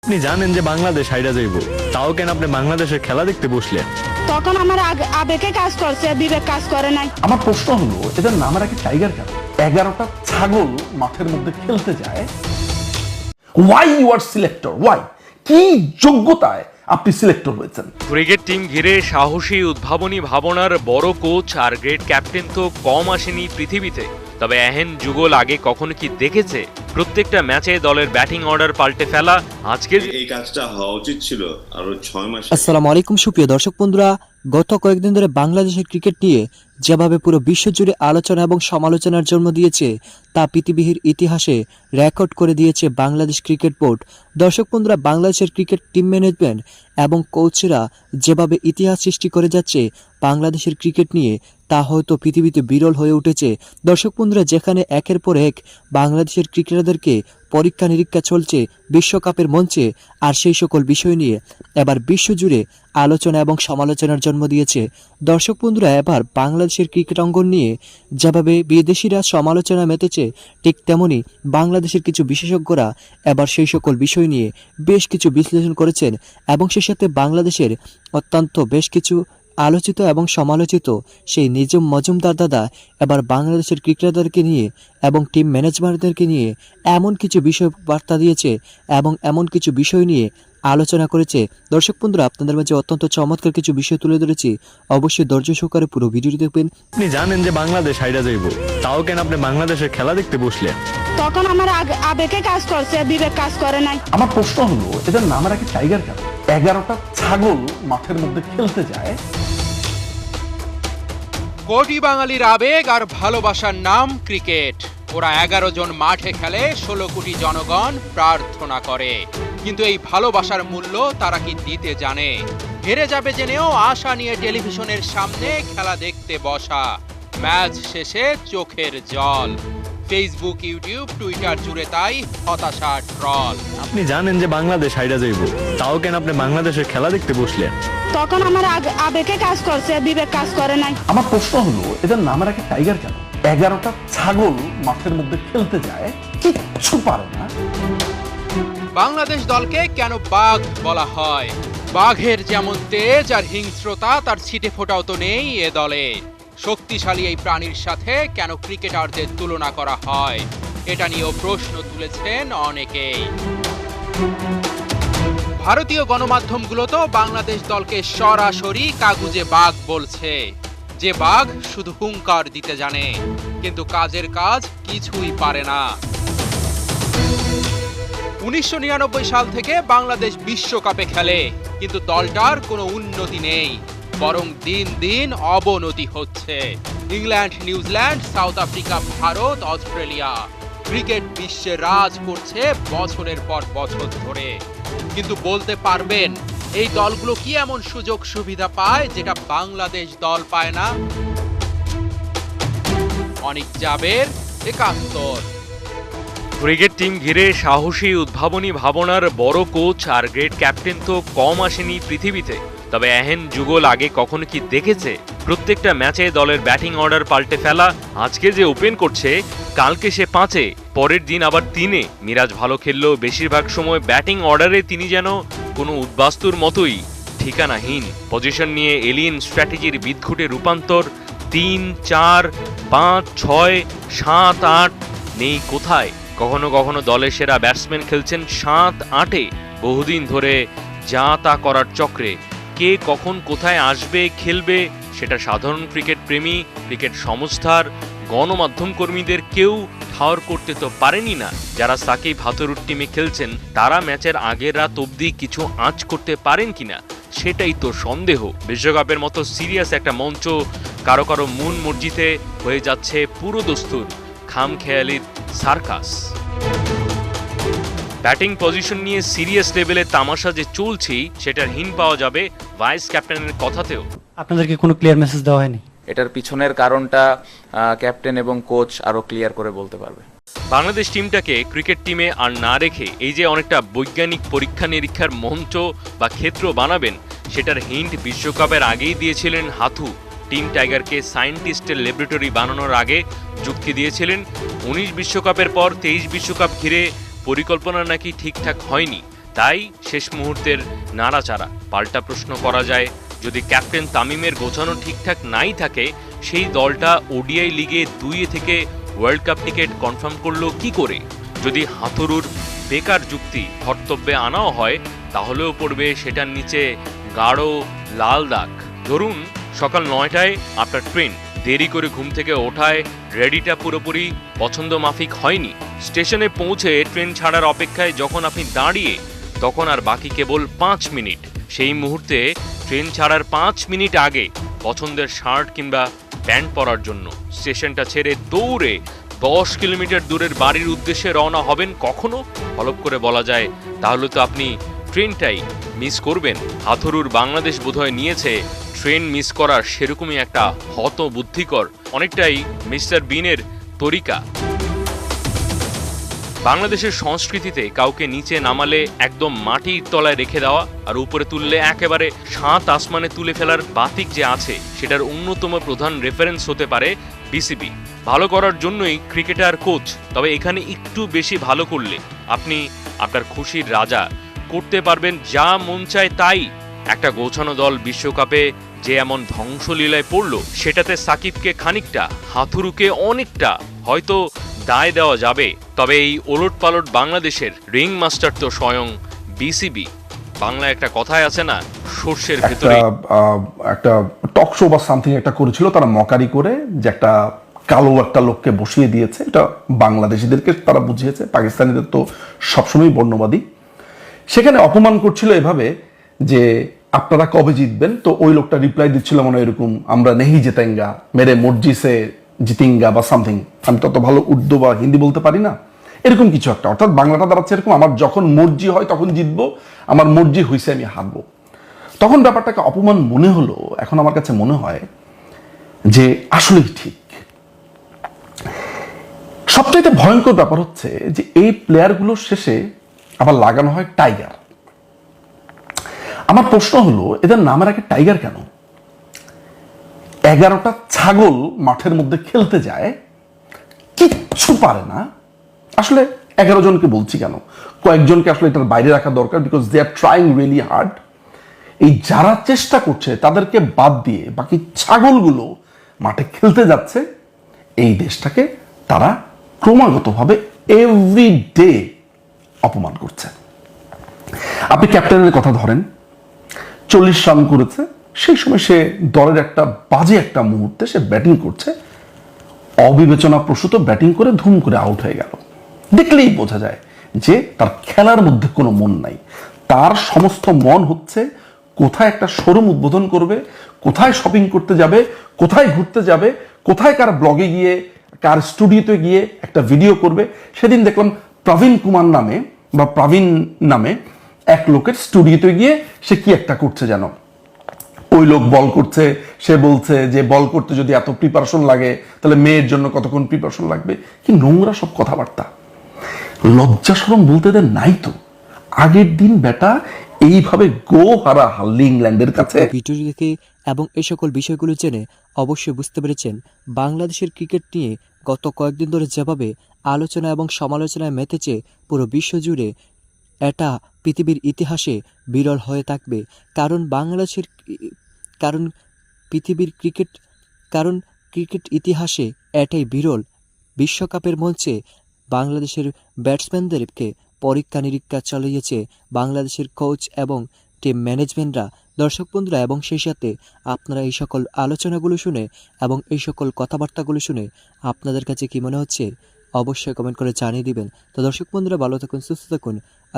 আপনি জানেন যে বাংলাদেশ হাইরা যাইব, তাও কেন আপনি বাংলাদেশের খেলা দেখতে বসলেন? তখন আমার আবেগে কাজ করছে, বিবেক কাজ করে নাই। আমার প্রশ্ন হলো, এদের নাম রাখে টাইগার কেন? 11টা ছাগল মাঠের মধ্যে খেলতে যায়। Why you are selector? Why? কি যোগ্যতায় আপনি সিলেক্টর হয়েছেন? ক্রিকেট টিম ঘিরে সাহসী উদ্ভাবনী ভাবনার বড় কোচ আর গ্রেট ক্যাপ্টেন তো কম আসেনি পৃথিবীতে। তবে এহেন যুগল আগে কখনো কি দেখেছে? প্রত্যেকটা ম্যাচে দলের ব্যাটিং অর্ডার পাল্টে ফেলা। আজকে এই কাজটা হওয়া উচিত ছিল আরো 6 মাস। আসসালামু আলাইকুম সুপ্রিয় দর্শক বন্ধুরা, গত কয়েকদিন ধরে বাংলাদেশের ক্রিকেট নিয়ে যেভাবে পুরো বিশ্বজুড়ে আলোচনা এবং সমালোচনার জন্ম দিয়েছে তা পৃথিবীর ইতিহাসে রেকর্ড করে দিয়েছে বাংলাদেশ ক্রিকেট বোর্ড। দর্শক বন্ধুরা, বাংলাদেশের ক্রিকেট টিম ম্যানেজমেন্ট এবং কোচরা যেভাবে ইতিহাস সৃষ্টি করে যাচ্ছে বাংলাদেশের ক্রিকেট নিয়ে, তা হয়তো পৃথিবীতে বিরল হয়ে উঠেছে। দর্শক বন্ধুরা, যেখানে একের পর এক বাংলাদেশের ক্রিকেটারদেরকে পরীক্ষা নিরীক্ষা চলছে বিশ্বকাপের মঞ্চে, আর সেই সকল বিষয় নিয়ে এবার বিশ্বজুড়ে আলোচনা এবং সমালোচনার জন্ম দিয়েছে। দর্শক বন্ধুরা, এবার বাংলাদেশের ক্রিকেট অঙ্গন নিয়ে যেভাবে বিদেশিরা সমালোচনা মেতেছে, ঠিক তেমনি বাংলাদেশের কিছু বিশেষজ্ঞরা এবার সেই সকল বিষয় নিয়ে বেশ কিছু বিশ্লেষণ করেছেন এবং সেই সাথে বাংলাদেশের অত্যন্ত বেশ কিছু আলোচিত এবং সমালোচিত সেই নিজম মজুমদার দাদা এবার বাংলাদেশের ক্রিকেটারদেরকে নিয়ে এবং টিম ম্যানেজমেন্টদেরকে নিয়ে এমন কিছু বিষয় বার্তা দিয়েছে এবং এমন কিছু বিষয় নিয়ে আলোচনা করেছে। দর্শক বন্ধুরা, আপনাদের মাঝে অত্যন্ত চমৎকার কিছু বিষয় তুলে ধরেছি, অবশ্যই ধৈর্য সহকারে পুরো ভিডিওটি দেখবেন। আপনি জানেন যে বাংলাদেশ হাইরা যাইব, তাও কেন আপনি বাংলাদেশের খেলা দেখতে বসলেন? তখন আমার আবেগে কাজ করছে, বিবেক কাজ করে নাই। আমার প্রশ্ন হলো, এদের নাম রাখে টাইগার কেন? 11টা ছাগল মাঠের মধ্যে খেলতে যায়। কোটি বাঙালির আবেগ আর ভালোবাসার নাম ক্রিকেট। ওরা 11 জন মাঠে খেলে, 16 কোটি জনগণ প্রার্থনা করে। কিন্তু এই ভালোবাসার মূল্য তারা কি দিতে জানে? হেরে যাবে জেনেও আশা নিয়ে টেলিভিশনের সামনে খেলা দেখতে বসা, ম্যাচ শেষে চোখের জল। ফেসবুক, ইউটিউব, টুইটার জুড়ে তাই হতাশা, ট্রল। আপনি জানেন যে বাংলাদেশ হাইরা যাইব, তাও কেন আপনি বাংলাদেশের খেলা দেখতে বসলেন? তখন আমার আবেগে কাজ করছে, বিবেক কাজ করে নাই। আমার প্রশ্ন হলো, এদের নাম রাখে টাইগার কেন? 11টা ছাগল মাঠের মধ্যে খেলতে যায়, কিচ্ছু পারে না। বাংলাদেশ দলকে কেন বাঘ বলা হয়? বাঘের যেমন তেজ আর হিংস্রতা, তার ছিটে ফোটাও তো নেই এ দলে। শক্তিশালী এই প্রাণীর সাথে কেন ক্রিকেটারদের তুলনা করা হয়? এটা নিয়েও প্রশ্ন তুলেছেন অনেকেই। ভারতীয় গণমাধ্যমগুলো তো বাংলাদেশ দলকে সরাসরি কাগুজে বাঘ বলছে, যে বাঘ শুধু হুঙ্কার দিতে জানে, কিন্তু কাজের কাজ কিছুই পারে না। 1999 সাল থেকে বাংলাদেশ বিশ্বকাপে খেলে, কিন্তু দলটার কোনো উন্নতি নেই, বরং দিন দিন অবনতি হচ্ছে। England, New Zealand, south Africa, Bharat, Australia, cricket বিশ্বে রাজ করছে বছরের পর বছর ধরে। কিন্তু বলতে পারবেন এই দলগুলো কি এমন সুযোগ সুবিধা পায় যেটা বাংলাদেশ দল পায় না? অনিক জাবের, 71। ক্রিকেট টিম ঘিরে সাহসী উদ্ভাবনী ভাবনার বড় কোচ আর গ্রেট ক্যাপ্টেন তো কম আসেনি পৃথিবীতে। তবে এহেন যুগল আগে কখনো কি দেখেছে? প্রত্যেকটা ম্যাচে দলের ব্যাটিং অর্ডার পাল্টে ফেলা। আজকে যে ওপেন করছে, কালকে সে 5-এ, পরের দিন আবার 3-এ। মিরাজ ভালো খেললেও বেশিরভাগ সময় ব্যাটিং অর্ডারে তিনি যেন কোনো উদ্বাস্তুর মতোই ঠিকানাহীন। পজিশন নিয়ে এলিয়েন স্ট্র্যাটেজির বিদঘুটে রূপান্তর। 3, 4, 5, 6, 7, 8 নেই কোথায়। কখনো কখনো দলের সেরা ব্যাটসম্যান খেলছেন 7-8-এ। বহুদিন ধরে যা তা করার চক্রে কে কখন কোথায় আসবে, খেলবে, সেটা সাধারণ ক্রিকেট প্রেমী, ক্রিকেট সংস্থার, গণমাধ্যম কর্মীদের কেউ ঠাওর করতে তো পারেনি না। যারা সাকিব হাতুরুর টিমে খেলছেন, তারা ম্যাচের আগের রাত অবধি কিছু আঁচ করতে পারেন কিনা, সেটাই তো সন্দেহ। বিশ্বকাপের মতো সিরিয়াস একটা মঞ্চ কারো কারো মন মর্জিতে হয়ে যাচ্ছে পুরো দস্তুর খামখেয়ালির সার্কাস। ব্যাটিং পজিশন নিয়ে সিরিয়াস লেভেলে তামাশা যে চলছেই, সেটার হিন পাওয়া যাবে ভাইস ক্যাপ্টেনের কথাতেও। আপনাদেরকে কোনো ক্লিয়ার মেসেজ দেওয়া হয়নি? এটার পিছনের কারণটা ক্যাপ্টেন এবং কোচ আরো ক্লিয়ার করে বলতে পারবে। বাংলাদেশ টিমটাকে ক্রিকেট টিমে আর না রেখে এই যে অনেকটা বৈজ্ঞানিক পরীক্ষা নিরীক্ষার মঞ্চ বা ক্ষেত্র বানাবেন, সেটার হিন্ট বিশ্বকাপের আগেই দিয়েছিলেন হাথু। টিম টাইগারকে সায়েন্টিস্টের ল্যাবরেটরি বানানোর আগে যুক্তি দিয়েছিলেন 19 বিশ্বকাপের পর 23 বিশ্বকাপ ঘিরে পরিকল্পনা নাকি ঠিকঠাক হয়নি, তাই শেষ মুহূর্তের নাড়াচাড়া। পাল্টা প্রশ্ন করা যায়, যদি ক্যাপ্টেন তামিমের গোছানো ঠিকঠাক নাই থাকে, সেই দলটা ওডিআই লিগে 2 থেকে ওয়ার্ল্ড কাপ টিকিট কনফার্ম করলো কি করে? যদি হাথুরুর বেকার যুক্তি ধর্তব্যে আনাও হয়, তাহলেও পড়বে সেটার নিচে গাঢ় লাল দাগ। ধরুন সকাল 9টায় আপনার ট্রেন, দেরি করে ঘুম থেকে ওঠায় রেডিটা পুরোপুরি পছন্দ মাফিক হয়নি। স্টেশনে পৌঁছে ট্রেন ছাড়ার অপেক্ষায় যখন আপনি দাঁড়িয়ে, তখন আর বাকি কেবল 5 মিনিট। সেই মুহূর্তে ট্রেন ছাড়ার 5 মিনিট আগে পছন্দের শার্ট কিংবা প্যান্ট পরার জন্য স্টেশনটা ছেড়ে দৌড়ে 10 কিলোমিটার দূরের বাড়ির উদ্দেশ্যে রওনা হবেন কখনো? হলপ করে বলা যায়, তাহলে তো আপনি ট্রেনটাই মিস করবেন। হাথুরুর বাংলাদেশ বোধহয় নিয়েছে ট্রেন মিস করার সেরকমই একটা হতবুদ্ধিকর, অনেকটাই মিস্টার বিনের তরিকা। বাংলাদেশের সংস্কৃতিতে কাউকে নিচে নামালে একদম মাটির তলায় রেখে দেওয়া, আর উপরে তুললে একেবারে 7 আসমানে তুলে ফেলার বাতিক যে আছে, সেটার অন্যতম প্রধান রেফারেন্স হতে পারে বিসিবি। ভালো করার জন্যই ক্রিকেটার কোচ, তবে এখানে একটু বেশি ভালো করলে আপনি আপনার খুশির রাজা করতে পারবেন যা মন চায় তাই। একটা গোছানো দল বিশ্বকাপে যে এমন ধ্বংসলীলায় পড়ল, সেটাতে সাকিবকে খানিকটা, হাথুরুকে অনেকটা হয়তো দায় দেওয়া যাবে। তবে এই ওলটপালট বাংলাদেশের রিং মাস্টার তো স্বয়ং বিসিবি। বাংলা একটা কথাই আছে না, সর্ষের ভেতরে একটা টক শো বা সামথিং একটা করেছিল, তারা মকারি করে যে একটা কালো একটা লোককে বসিয়ে দিয়েছে। এটা বাংলাদেশিদেরকে তারা বুঝিয়েছে, পাকিস্তানিদের তো সবসময় বর্ণবাদী। সেখানে অপমান করছিল এভাবে যে আপনারা কবে জিতবেন, তো ওই লোকটা রিপ্লাই দিচ্ছিল মনে হয় এরকম, আমরা নেহি জিতেঙ্গা, মেরে মর্জি সে জিতেঙ্গা বা সামথিং। আমি তত ভালো উর্দু বা হিন্দি বলতে পারি না, এরকম কিছু একটা। অর্থাৎ বাংলাটা দাঁড়াচ্ছে এরকম, আমার যখন মর্জি হয় তখন জিতবো, আমার মর্জি হয়েছে আমি হারবো। তখন ব্যাপারটাকে অপমান মনে হলো, এখন আমার কাছে মনে হয় যে আসলেই ঠিক। সবচাইতে ভয়ঙ্কর ব্যাপার হচ্ছে যে এই প্লেয়ারগুলোর শেষে আবার লাগানো হয় টাইগার। আমার প্রশ্ন হলো, এদের নামের আগে টাইগার কেন? 11টা ছাগল মাঠের মধ্যে খেলতে যায়, কিচ্ছু পারে না। আসলে 11 জনকে বলছি কেন, কয়েকজনকে আসলে এটার বাইরে রাখা দরকার, because they are trying really hard. এই যারা চেষ্টা করছে তাদেরকে বাদ দিয়ে বাকি ছাগলগুলো মাঠে খেলতে যাচ্ছে, এই দেশটাকে তারা ক্রমাগতভাবে এভরিডে অপমান করছে। আপনি ক্যাপ্টেনের কথা ধরেন, 40 রান করেছে, সেই সময় সে দলের একটা বাজে একটা মুহূর্তে সে ব্যাটিং করছে, অবিবেচনা প্রসূত ব্যাটিং করে ধুম করে আউট হয়ে গেল। দেখলেই বোঝা যায় যে তার খেলার মধ্যে কোনো মন নাই। তার সমস্ত মন হচ্ছে কোথায় একটা শোরুম উদ্বোধন করবে, কোথায় শপিং করতে যাবে, কোথায় ঘুরতে যাবে, কোথায় কার ব্লগে গিয়ে, কার স্টুডিওতে গিয়ে একটা ভিডিও করবে। সেদিন দেখলাম প্রবীণ কুমার নামে বা প্রবীণ নামে এক লোকের স্টুডিওতে গিয়ে সে কি একটা করছে যেন, ওই লোক বল করছে, সে বলছে যে বল করতে যদি এত প্রিপারেশন লাগে তাহলে মেয়ের জন্য কতক্ষণ প্রিপারেশন লাগবে। কি নোংরা সব কথাবার্তা, লজ্জা শরম বলতে দেন নাই তো। আগের দিন বেটা এইভাবে গো হারা হারলি ইংল্যান্ডের কাছে। ভিডিওটি দেখে এবং এই সকল বিষয়গুলো জেনে অবশ্যই বুঝতে পেরেছেন বাংলাদেশের ক্রিকেট নিয়ে গত কয়েকদিন ধরে যেভাবে আলোচনা এবং সমালোচনায় মেতেছে পুরো বিশ্ব জুড়ে, এটা পৃথিবীর ইতিহাসে বিরল হয়ে থাকবে। কারণ ক্রিকেট ইতিহাসে এটাই বিরল। বিশ্বকাপের মঞ্চে বাংলাদেশের ব্যাটসম্যানদেরকে পরীক্ষা নিরীক্ষা চালিয়েছে বাংলাদেশের কোচ এবং টিম ম্যানেজমেন্টরা। দর্শক বন্ধুরা, এবং সেই সাথে আপনারা এই সকল আলোচনাগুলো শুনে এবং এই সকল কথাবার্তাগুলো শুনে আপনাদের কাছে কি মনে হচ্ছে অবশ্যই কমেন্ট করে জানিয়ে দিবেন। তো দর্শক বন্ধুরা, ভালো থাকুন, সুস্থ থাকুন।